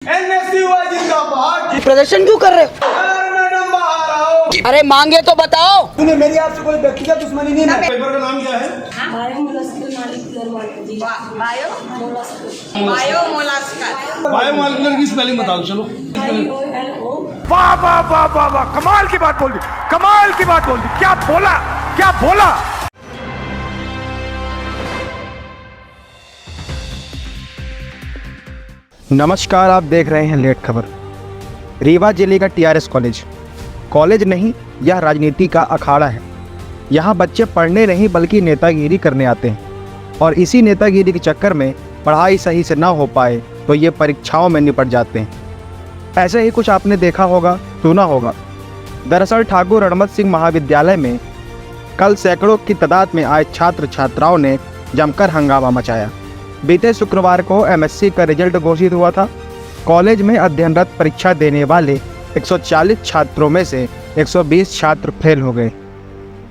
जिंदाबाद। प्रदर्शन क्यों कर रहे हो? मैडम बाहर आओ। अरे मांगे तो बताओ। तूने मेरी आपसे कोई व्यक्तिगत दुश्मनी नहीं है। पेपर का नाम क्या है? बायोमोलिकुलर की स्पेलिंग बताओ। चलो। वाह वाह वाह वाह वाह, कमाल की बात बोल दी, कमाल की बात बोल दी। क्या बोला, क्या बोला। नमस्कार, आप देख रहे हैं लेट खबर। रीवा जिले का टीआरएस कॉलेज नहीं, यह राजनीति का अखाड़ा है। यहाँ बच्चे पढ़ने नहीं बल्कि नेतागिरी करने आते हैं और इसी नेतागिरी के चक्कर में पढ़ाई सही से ना हो पाए तो ये परीक्षाओं में निपट जाते हैं। ऐसे ही कुछ आपने देखा होगा, सुना होगा। दरअसल ठाकुर रणमत सिंह महाविद्यालय में कल सैकड़ों की तादाद में आए छात्र छात्राओं ने जमकर हंगामा मचाया। बीते शुक्रवार को एमएससी का रिजल्ट घोषित हुआ था। कॉलेज में अध्ययनरत परीक्षा देने वाले 140 छात्रों में से 120 छात्र फेल हो गए।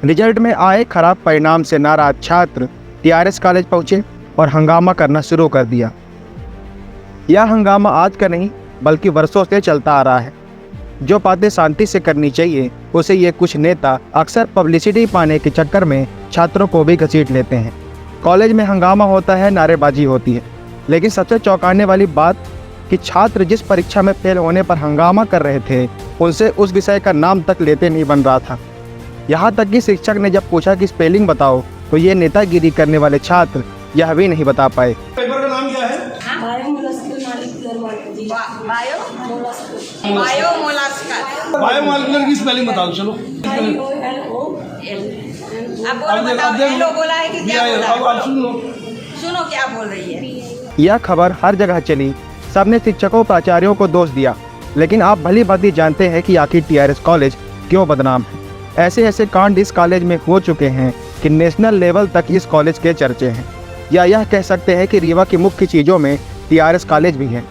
रिजल्ट में आए खराब परिणाम से नाराज छात्र टीआरएस कॉलेज पहुंचे और हंगामा करना शुरू कर दिया। यह हंगामा आज का नहीं बल्कि वर्षों से चलता आ रहा है। जो बातें शांति से करनी चाहिए उसे ये कुछ नेता अक्सर पब्लिसिटी पाने के चक्कर में छात्रों को भी घसीट लेते हैं। कॉलेज में हंगामा होता है, नारेबाजी होती है, लेकिन सबसे चौंकाने वाली बात कि छात्र जिस परीक्षा में फेल होने पर हंगामा कर रहे थे उनसे उस विषय का नाम तक लेते नहीं बन रहा था। यहाँ तक कि शिक्षक ने जब पूछा कि स्पेलिंग बताओ तो ये नेतागिरी करने वाले छात्र यह भी नहीं बता पाए। पेपर का नाम क्या है? बायोमोलिकुलर की स्पेलिंग बताओ। चलो। सुनो क्या बोल रही है। यह खबर हर जगह चली, सबने शिक्षकों प्राचार्यों को दोष दिया, लेकिन आप भली भांति जानते हैं कि आखिर टीआरएस कॉलेज क्यों बदनाम है। ऐसे ऐसे कांड इस कॉलेज में हो चुके हैं कि नेशनल लेवल तक इस कॉलेज के चर्चे हैं। या यह कह सकते हैं कि रीवा की मुख्य चीज़ों में टीआरएस कॉलेज भी है।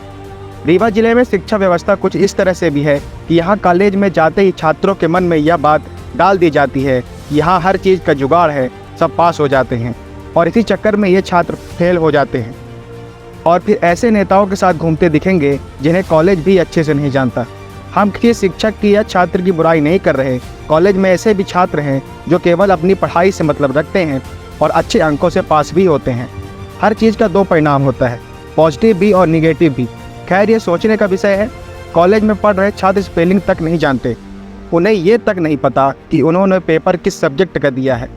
रीवा जिले में शिक्षा व्यवस्था कुछ इस तरह से भी है कि यहाँ कॉलेज में जाते ही छात्रों के मन में यह बात डाल दी जाती है, यहाँ हर चीज़ का जुगाड़ है, सब पास हो जाते हैं और इसी चक्कर में ये छात्र फेल हो जाते हैं और फिर ऐसे नेताओं के साथ घूमते दिखेंगे जिन्हें कॉलेज भी अच्छे से नहीं जानता। हम किसी शिक्षक की या छात्र की बुराई नहीं कर रहे। कॉलेज में ऐसे भी छात्र हैं जो केवल अपनी पढ़ाई से मतलब रखते हैं और अच्छे अंकों से पास भी होते हैं। हर चीज़ का दो परिणाम होता है, पॉजिटिव भी और निगेटिव भी। खैर, ये सोचने का विषय है। कॉलेज में पढ़ रहे छात्र स्पेलिंग तक नहीं जानते, उन्हें ये तक नहीं पता कि उन्होंने पेपर किस सब्जेक्ट का दिया है।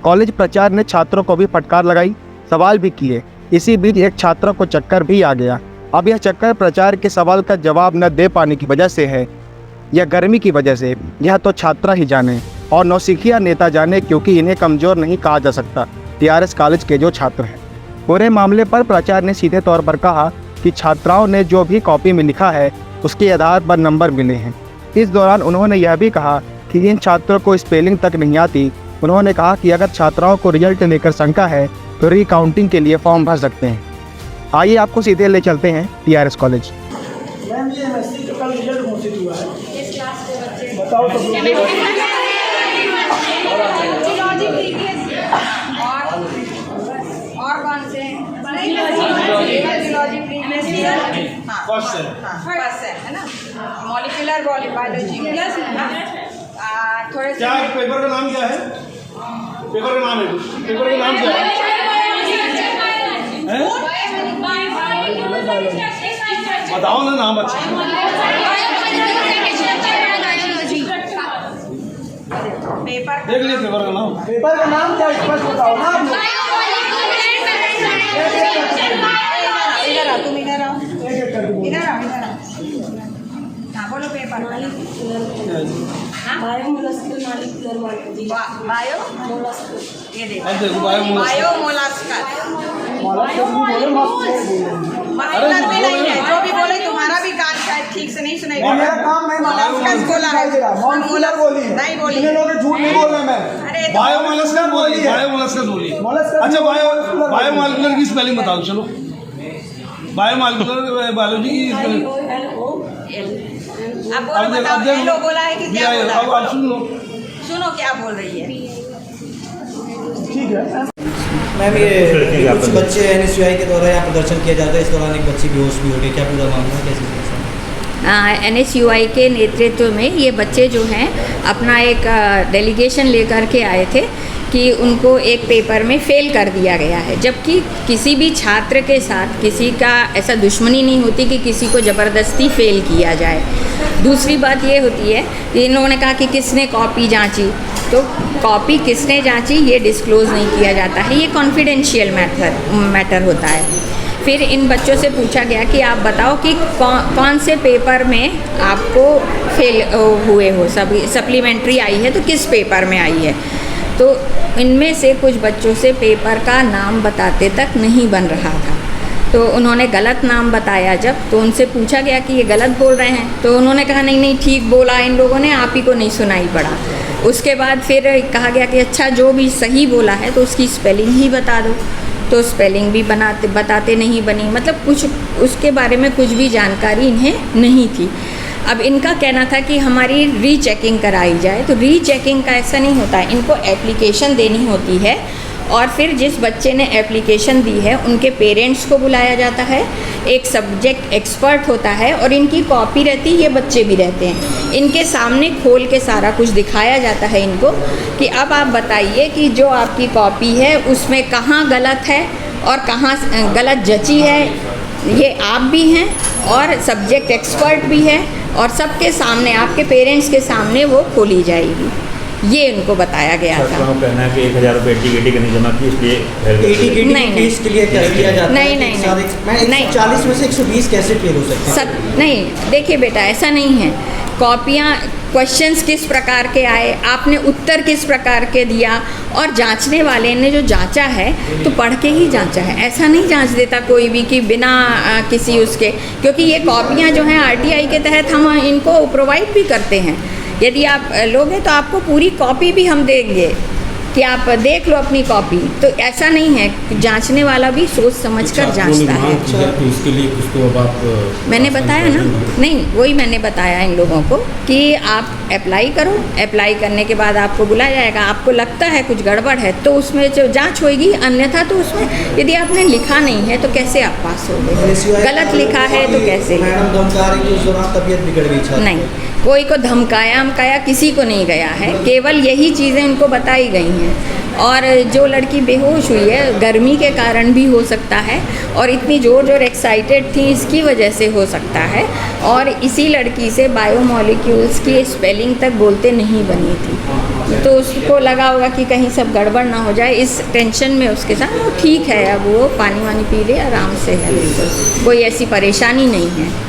कॉलेज प्रचार ने छात्रों को भी फटकार लगाई, सवाल भी किए। इसी बीच एक छात्र को चक्कर भी आ गया। अब यह चक्कर प्रचार के सवाल का जवाब न दे पाने की वजह से है या गर्मी की वजह से, यह तो छात्रा ही जाने और नौसिखिया नेता जाने, क्योंकि इन्हें कमज़ोर नहीं कहा जा सकता। टीआरएस कॉलेज के जो छात्र हैं, पूरे मामले पर प्रचार ने सीधे तौर पर कहा कि छात्राओं ने जो भी कॉपी में लिखा है उसके आधार पर नंबर मिले हैं। इस दौरान उन्होंने यह भी कहा कि इन छात्रों को स्पेलिंग तक नहीं आती। उन्होंने कहा कि अगर छात्राओं को रिजल्ट लेकर शंका है तो रिकाउंटिंग के लिए फॉर्म भर सकते हैं। आइए आपको सीधे ले चलते हैं टीआरएस कॉलेज। मैम, ये एमएससी का कल रिजल्ट घोषित हुआ है। किस क्लास के बच्चे? बताओ तो। और कौन से? फर्स्ट है ना। मॉलिक्यूलर बायोलॉजी थोड़े क्या पेपर का नाम क्या है? पेपर का नाम है, पेपर का नाम क्या है? बताओ ना नाम अच्छा। पेपर देख लीजिए पेपर का नाम। पेपर का नाम क्या स्पष्ट बताओ ना। इधर आओ, तुम इधर आओ, इधर आओ, इधर आओ। हाँ, बोलो पेपर का नाम। ये देखो बायोमोलास्कर। मतलब भी नहीं है, जो भी बोले तुम्हारा भी कान शायद ठीक से नहीं सुनाई। मेरा काम मैं मोलास्कस बोला है, मोलास्कस बोली है। नहीं बोली। इन्हें लोग झूठ नहीं बोल रहे। मैं अरे बायोमोलिकुलर बोली, बायोमोलिकुलर बोली। अच्छा, बायोमोलिकुलर की स्पेलिंग बताओ। चलो। बायोमोलिकुलर बायोलॉजी की स्पेलिंग। अब बोलो, बताओ। हेलो बोला है कि क्या बोला? अब सुन लो। सुनो क्या बोल रही है। ठीक है। मैम ये कुछ बच्चे NSUI के द्वारा यहाँ प्रदर्शन किया जाता है, इस दौरान एक बच्ची बेहोश भी हो गई, क्या पूरा मामला कैसे? NSUI के नेतृत्व में ये बच्चे जो हैं अपना एक डेलीगेशन लेकर के आए थे कि उनको एक पेपर में फ़ेल कर दिया गया है, जबकि किसी भी छात्र के साथ किसी का ऐसा दुश्मनी नहीं होती कि किसी को ज़बरदस्ती फ़ेल किया जाए। दूसरी बात ये होती है कि इन लोगों ने कहा कि किसने कॉपी जांची, तो कॉपी किसने जांची ये डिस्क्लोज़ नहीं किया जाता है, ये कॉन्फिडेंशियल मैटर होता है। फिर इन बच्चों से पूछा गया कि आप बताओ कि कौन से पेपर में आपको फेल हुए हो, सप्लीमेंट्री आई है तो किस पेपर में आई है। तो इनमें से कुछ बच्चों से पेपर का नाम बताते तक नहीं बन रहा था, तो उन्होंने गलत नाम बताया। जब तो उनसे पूछा गया कि ये गलत बोल रहे हैं, तो उन्होंने कहा नहीं ठीक बोला इन लोगों ने, आप ही को नहीं सुनाई पड़ा। उसके बाद फिर कहा गया कि अच्छा जो भी सही बोला है तो उसकी स्पेलिंग ही बता दो, तो स्पेलिंग भी बताते नहीं बनी, मतलब कुछ उसके बारे में कुछ भी जानकारी इन्हें नहीं थी। अब इनका कहना था कि हमारी रीचेकिंग कराई जाए, तो रीचेकिंग का ऐसा नहीं होता है, इनको एप्लीकेशन देनी होती है और फिर जिस बच्चे ने एप्लीकेशन दी है उनके पेरेंट्स को बुलाया जाता है, एक सब्जेक्ट एक्सपर्ट होता है और इनकी कॉपी रहती है, ये बच्चे भी रहते हैं, इनके सामने खोल के सारा कुछ दिखाया जाता है इनको कि अब आप बताइए कि जो आपकी कॉपी है उसमें कहाँ गलत है और कहाँ गलत जची है, ये आप भी हैं और सब्जेक्ट एक्सपर्ट भी है और सबके सामने आपके पेरेंट्स के सामने वो खोली जाएगी, ये उनको बताया गया था। कहना है कि 1000 रुपये AT नहीं जमा की, इसलिए नहीं फीस के लिए क्या किया जाता है? नहीं 40 में से 120 कैसे फेल हो सकते हैं? नहीं देखिए बेटा, ऐसा नहीं है। कॉपियाँ क्वेश्चंस किस प्रकार के आए, आपने उत्तर किस प्रकार के दिया और जांचने वाले ने जो जांचा है तो पढ़ के ही जांचा है, ऐसा नहीं जांच देता कोई भी कि बिना किसी उसके, क्योंकि ये कॉपियाँ जो हैं RTI के तहत हम इनको प्रोवाइड भी करते हैं। यदि आप लोगे तो आपको पूरी कॉपी भी हम देंगे कि आप देख लो अपनी कॉपी, तो ऐसा नहीं है, जांचने वाला भी सोच समझकर जांचता है। तो इसके लिए कुछ तो अब आप मैंने बताया ना, नहीं वही मैंने बताया इन लोगों को कि आप अप्लाई करो, अप्लाई करने के बाद आपको बुलाया जाएगा, आपको लगता है कुछ गड़बड़ है तो उसमें जो जांच होगी, अन्यथा तो उसमें यदि आपने लिखा नहीं है तो कैसे आप पास होगे, गलत लिखा है तो कैसे। मैडम धमका रही थी उस दौरान, तबीयत बिगड़ गई छात्र? नहीं, कोई को धमकाया किसी को नहीं गया है, केवल यही चीज़ें उनको बताई गई हैं। और जो लड़की बेहोश हुई है गर्मी के कारण भी हो सकता है और इतनी ज़ोर एक्साइटेड थी इसकी वजह से हो सकता है, और इसी लड़की से बायोमॉलिक्यूल्स की स्पेलिंग तक बोलते नहीं बनी थी, तो उसको लगा होगा कि कहीं सब गड़बड़ ना हो जाए, इस टेंशन में उसके साथ। वो ठीक है, अब वो पानी वानी पी ले, आराम से है, कोई ऐसी परेशानी नहीं है।